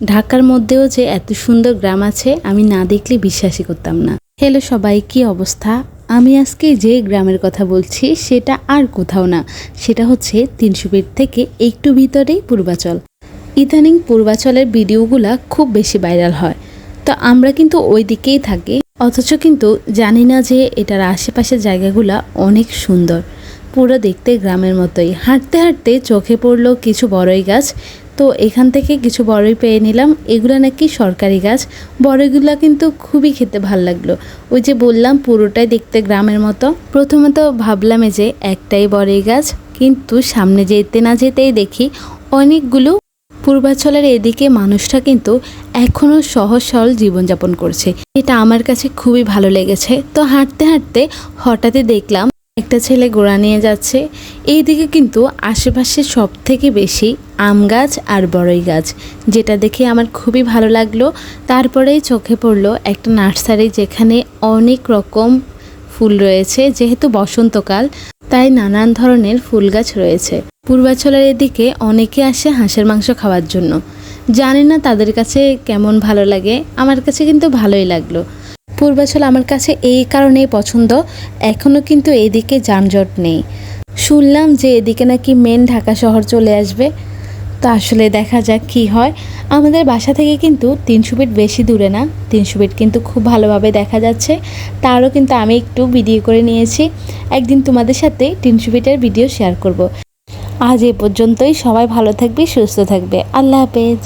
ঢাকার মধ্যেও যে এত সুন্দর গ্রাম আছে আমি না দেখলে বিশ্বাসই করতাম না। হ্যালো সবাই, কি অবস্থা? আমি আজকে যে গ্রামের কথা বলছি সেটা আর কোথাও না, সেটা হচ্ছে ৩০০ ফিট থেকে একটু ভিতরেই পূর্বাচল। ইদানিং পূর্বাচলের ভিডিওগুলা খুব বেশি ভাইরাল হয়, তো আমরা কিন্তু ওই দিকেই থাকি, অথচ কিন্তু জানি না যে এটার আশেপাশের জায়গাগুলা অনেক সুন্দর, পুরো দেখতে গ্রামের মতোই। হাঁটতে হাঁটতে চোখে পড়লো কিছু বড়ই গাছ, তো এখান থেকে কিছু বড়ই পেয়ে নিলাম। এগুলো নাকি সরকারি গাছ। বড়ইগুলো কিন্তু খুবই খেতে ভাল লাগলো। ওই যে বললাম পুরোটাই দেখতে গ্রামের মতো। প্রথমত ভাবলাম যে একটাই বড়ই গাছ, কিন্তু সামনে যেতে না যেতেই দেখি অনেকগুলো। পূর্বাচলের এদিকে মানুষরা কিন্তু এখনও সহজ সরল জীবনযাপন করছে, এটা আমার কাছে খুবই ভালো লেগেছে। তো হাঁটতে হাঁটতে হঠাৎই দেখলাম একটা ছেলে ঘোড়া নিয়ে যাচ্ছে। এইদিকে কিন্তু আশেপাশে সব থেকে বেশি আম গাছ আর বড়ই গাছ, যেটা দেখে আমার খুবই ভালো লাগলো। তারপরেই চোখে পড়লো একটা নার্সারি, যেখানে অনেক রকম ফুল রয়েছে। যেহেতু বসন্তকাল, তাই নানান ধরনের ফুল গাছ রয়েছে। পূর্বাচলের এদিকে অনেকে আসে হাঁসের মাংস খাওয়ার জন্য। জানি না তাদের কাছে কেমন ভালো লাগে, আমার কাছে কিন্তু ভালোই লাগলো। পূর্বাচল আমার কাছে এই কারণেই পছন্দ, এখনও কিন্তু এদিকে যানজট নেই। শুনলাম যে এদিকে নাকি মেন ঢাকা শহর চলে আসবে, তো আসলে দেখা যাক কি হয়। আমাদের বাসা থেকে কিন্তু ৩০০ ফিট বেশি দূরে না, ৩০০ ফিট কিন্তু খুব ভালোভাবে দেখা যাচ্ছে। তারও কিন্তু আমি একটু ভিডিও করে নিয়েছি, একদিন তোমাদের সাথে ৩০০ ফিটের ভিডিও শেয়ার করব। আজ এ পর্যন্তই, সবাই ভালো থাকবে, সুস্থ থাকবে, আল্লাহ হাফেজ।